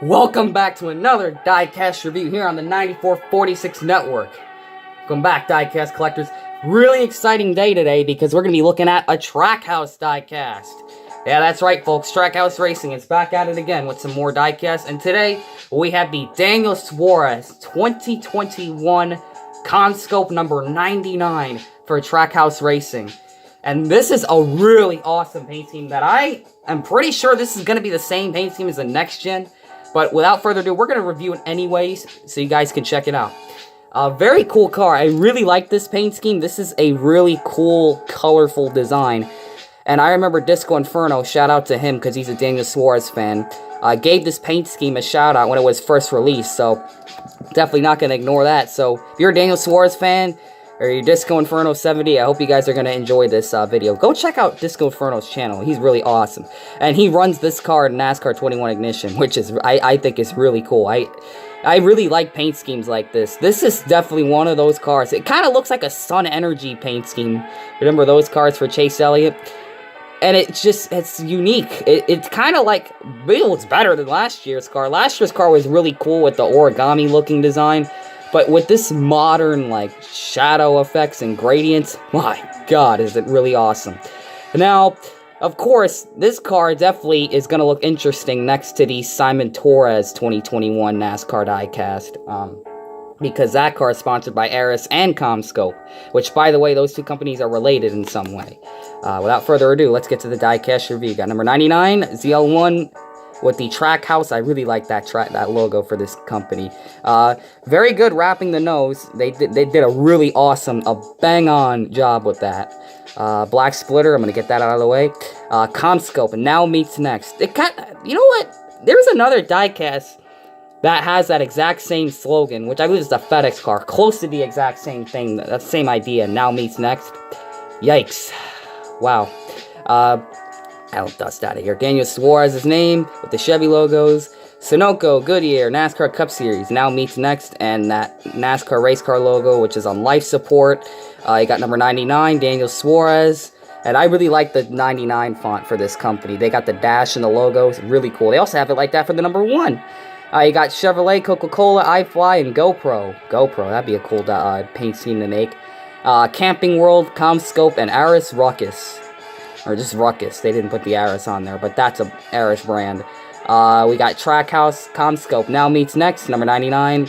Welcome back to another diecast review here on the 9446 network. Welcome back, diecast collectors. Really exciting day today because we're going to be looking at a Trackhouse diecast. Yeah, that's right, folks. Trackhouse Racing is back at it again with some more diecast. And today we have the Daniel Suarez 2021 Comscope number 99 for Trackhouse Racing. And this is a really awesome paint scheme that I am pretty sure this is going to be the same paint scheme as the next gen. But without further ado, we're going to review it anyways, so you guys can check it out. Very cool car. I really like this paint scheme. This is a really cool, colorful design. And I remember Disco Inferno, shout out to him because he's a Daniel Suarez fan, gave this paint scheme a shout out when it was first released. So definitely not going to ignore that. So if you're a Daniel Suarez fan, or your Disco Inferno 70, I hope you guys are going to enjoy this video. Go check out Disco Inferno's channel. He's really awesome. And he runs this car in NASCAR 21 Ignition, which is, I think is really cool. I really like paint schemes like this. This is definitely one of those cars. It kind of looks like a Sun Energy paint scheme. Remember those cars for Chase Elliott? And it's unique. It's kind of like, it looks better than last year's car. Last year's car was really cool with the origami looking design. But with this modern, like, shadow effects and gradients, my god, is it really awesome. Now, of course, this car definitely is going to look interesting next to the Simon Torres 2021 NASCAR diecast. Because that car is sponsored by Aris and Comscope, which, by the way, those two companies are related in some way. Without further ado, let's get to the diecast review. Got number 99, ZL1... with the Trackhouse. I really like that logo for this company. Very good wrapping the nose. They did a really awesome, bang-on job with that. Black splitter, I'm going to get that out of the way. Comscope, and now meets next. You know what? There's another diecast that has that exact same slogan, which I believe is the FedEx car. Close to the exact same thing, that same idea, now meets next. Yikes. Wow. I'll dust out of here. Daniel Suarez's name with the Chevy logos. Sunoco, Goodyear, NASCAR Cup Series now meets next, and that NASCAR race car logo, which is on life support. You got number 99, Daniel Suarez, and I really like the 99 font for this company. They got the dash and the logos, really cool. They also have it like that for the number 1. You got Chevrolet, Coca-Cola, iFly, and GoPro. GoPro, that'd be a cool paint scheme to make. Camping World, Comscope, and Aris Ruckus. Or just Ruckus. They didn't put the Aris on there, but that's a Aris brand. We got Trackhouse, Comscope now meets next, number 99.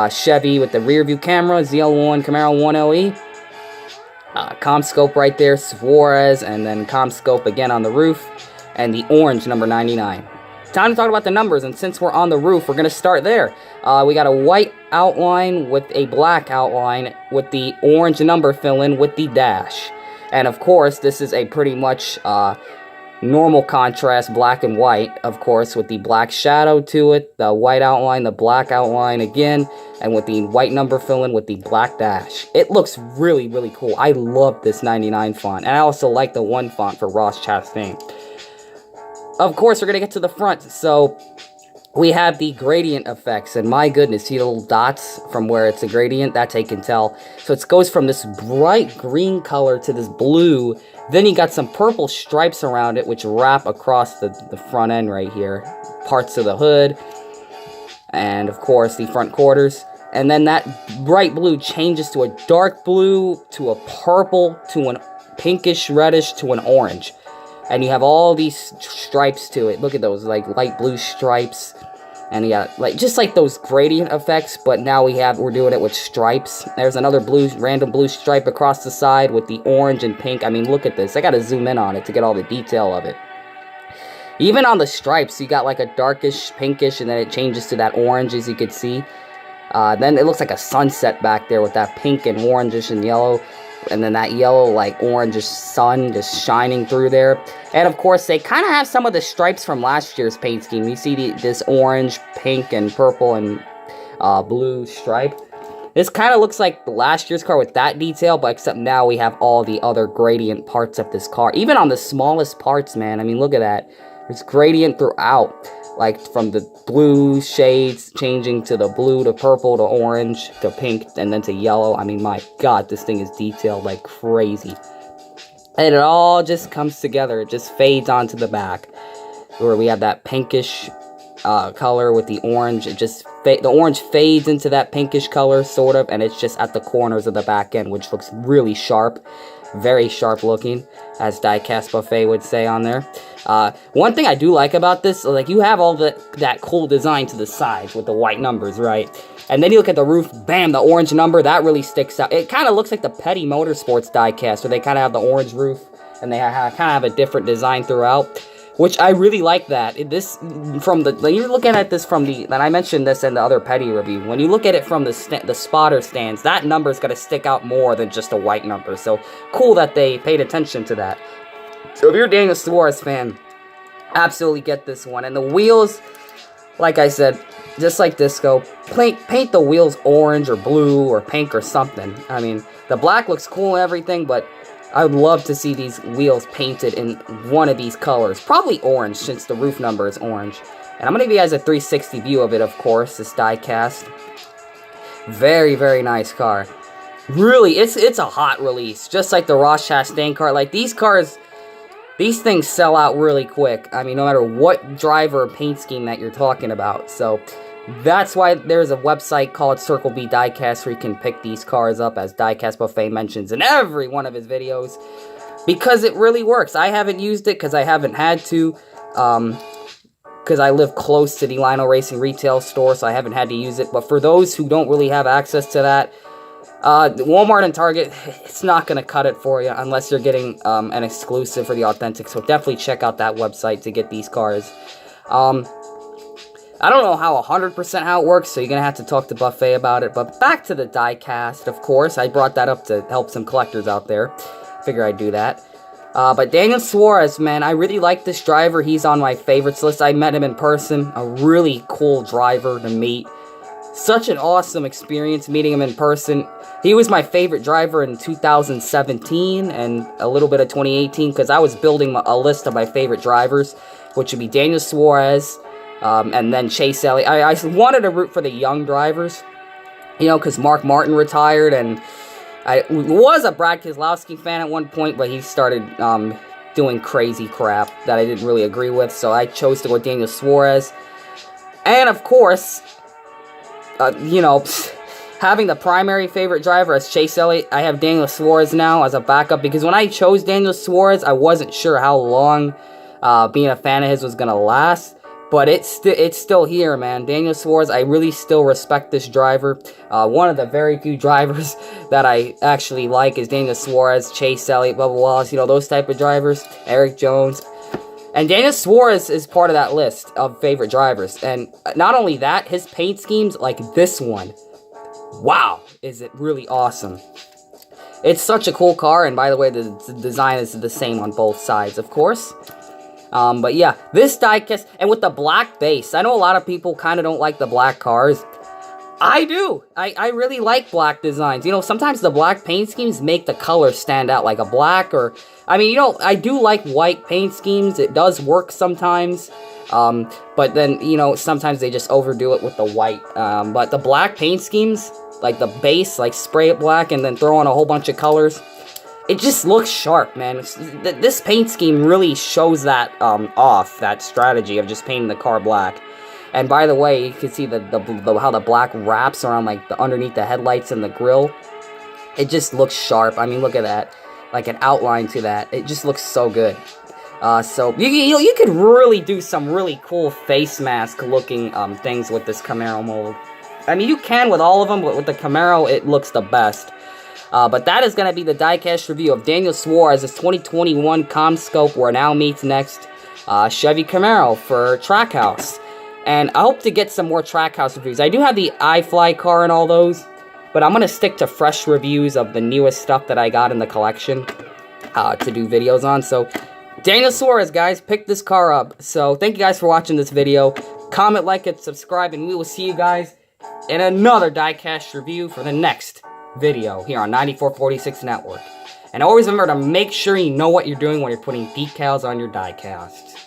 Chevy with the rear view camera, ZL1 Camaro 1LE. Comscope right there, Suarez, and then Comscope again on the roof. And the orange, number 99. Time to talk about the numbers, and since we're on the roof, we're going to start there. We got a white outline with a black outline with the orange number fill-in with the dash. And of course, this is a pretty much normal contrast, black and white, of course, with the black shadow to it, the white outline, the black outline again, and with the white number fill-in with the black dash. It looks really, really cool. I love this 99 font, and I also like the 1 font for Ross Chastain. Of course, we're going to get to the front, so we have the gradient effects, and my goodness, see the little dots from where it's a gradient? That's how you can tell. So it goes from this bright green color to this blue, then you got some purple stripes around it, which wrap across the front end right here. Parts of the hood, and of course the front quarters. And then that bright blue changes to a dark blue, to a purple, to an pinkish reddish, to an orange. And you have all these stripes to it. Look at those, like, light blue stripes. And you got, like, just like those gradient effects, but now we're doing it with stripes. There's another random blue stripe across the side with the orange and pink. I mean, look at this. I gotta zoom in on it to get all the detail of it. Even on the stripes, you got, like, a darkish, pinkish, and then it changes to that orange, as you can see. Then it looks like a sunset back there with that pink and orangish and yellow. And then that yellow, like, orangish sun just shining through there. And, of course, they kind of have some of the stripes from last year's paint scheme. You see this orange, pink, and purple, and blue stripe. This kind of looks like last year's car with that detail, but except now we have all the other gradient parts of this car. Even on the smallest parts, man. I mean, look at that. There's gradient throughout. Like, from the blue shades changing to the blue to purple to orange to pink and then to yellow. I mean, my god, this thing is detailed like crazy. And it all just comes together. It just fades onto the back. Where we have that pinkish color with the orange. The orange fades into that pinkish color, sort of, and it's just at the corners of the back end, which looks really sharp. Very sharp looking, as Diecast Buffet would say on there. One thing I do like about this, like, you have all that cool design to the sides with the white numbers, right? And then you look at the roof, bam, the orange number, that really sticks out. It kind of looks like the Petty Motorsports diecast, where they kind of have the orange roof, and they kind of have a different design throughout, which I really like that. When you're looking at this from and I mentioned this in the other Petty review, when you look at it from the spotter stands, that number's going to stick out more than just a white number. So, cool that they paid attention to that. So, if you're a Daniel Suarez fan, absolutely get this one. And the wheels, like I said, just like Disco, paint the wheels orange or blue or pink or something. I mean, the black looks cool and everything, but I would love to see these wheels painted in one of these colors. Probably orange, since the roof number is orange. And I'm going to give you guys a 360 view of it, of course, this diecast. Very, very nice car. Really, it's a hot release. Just like the Ross Chastain car. Like, these cars, these things sell out really quick. I mean, no matter what driver or paint scheme that you're talking about. So, that's why there's a website called Circle B Diecast where you can pick these cars up, as Diecast Buffet mentions in every one of his videos, because it really works. I haven't used it because I haven't had to, because I live close to the Lionel Racing retail store, so I haven't had to use it. But for those who don't really have access to that, Walmart and Target, it's not going to cut it for you unless you're getting an exclusive for the Authentic. So definitely check out that website to get these cars. I don't know how 100% how it works, so you're going to have to talk to Buffet about it. But back to the diecast, of course. I brought that up to help some collectors out there. Figure I'd do that. But Daniel Suarez, man, I really like this driver. He's on my favorites list. I met him in person. A really cool driver to meet. Such an awesome experience meeting him in person. He was my favorite driver in 2017 and a little bit of 2018, because I was building a list of my favorite drivers, which would be Daniel Suarez, and then Chase Elliott. I wanted to root for the young drivers, you know, because Mark Martin retired, and I was a Brad Keselowski fan at one point, but he started doing crazy crap that I didn't really agree with, so I chose to go with Daniel Suarez. And, of course, you know, having the primary favorite driver as Chase Elliott, I have Daniel Suarez now as a backup, because when I chose Daniel Suarez, I wasn't sure how long being a fan of his was going to last. But it's still here, man. Daniel Suarez, I really still respect this driver. One of the very few drivers that I actually like is Daniel Suarez, Chase Elliott, Bubba Wallace, you know, those type of drivers. Eric Jones. And Daniel Suarez is part of that list of favorite drivers. And not only that, his paint schemes, like this one, wow, is it really awesome. It's such a cool car, and by the way, the design is the same on both sides, of course. But yeah, this diecast, and with the black base, I know a lot of people kind of don't like the black cars. I do. I really like black designs. You know, sometimes the black paint schemes make the color stand out, like a black, or, I mean, you know, I do like white paint schemes. It does work sometimes. But then, you know, sometimes they just overdo it with the white. But the black paint schemes, like the base, like spray it black and then throw on a whole bunch of colors, it just looks sharp, man. This paint scheme really shows that off, that strategy of just painting the car black. And by the way, you can see how the black wraps around, like, underneath the headlights and the grille. It just looks sharp. I mean, look at that. Like an outline to that. It just looks so good. So you could really do some really cool face mask looking things with this Camaro mold. I mean, you can with all of them, but with the Camaro, it looks the best. But that is going to be the diecast review of Daniel Suarez's 2021 Comscope Where Now Meets Next Chevy Camaro for Trackhouse. And I hope to get some more Trackhouse reviews. I do have the iFly car and all those, but I'm going to stick to fresh reviews of the newest stuff that I got in the collection to do videos on. So, Daniel Suarez, guys, pick this car up. So, thank you guys for watching this video. Comment, like, and subscribe, and we will see you guys in another diecast review for the next video here on 9446 Network. And always remember to make sure you know what you're doing when you're putting decals on your diecast.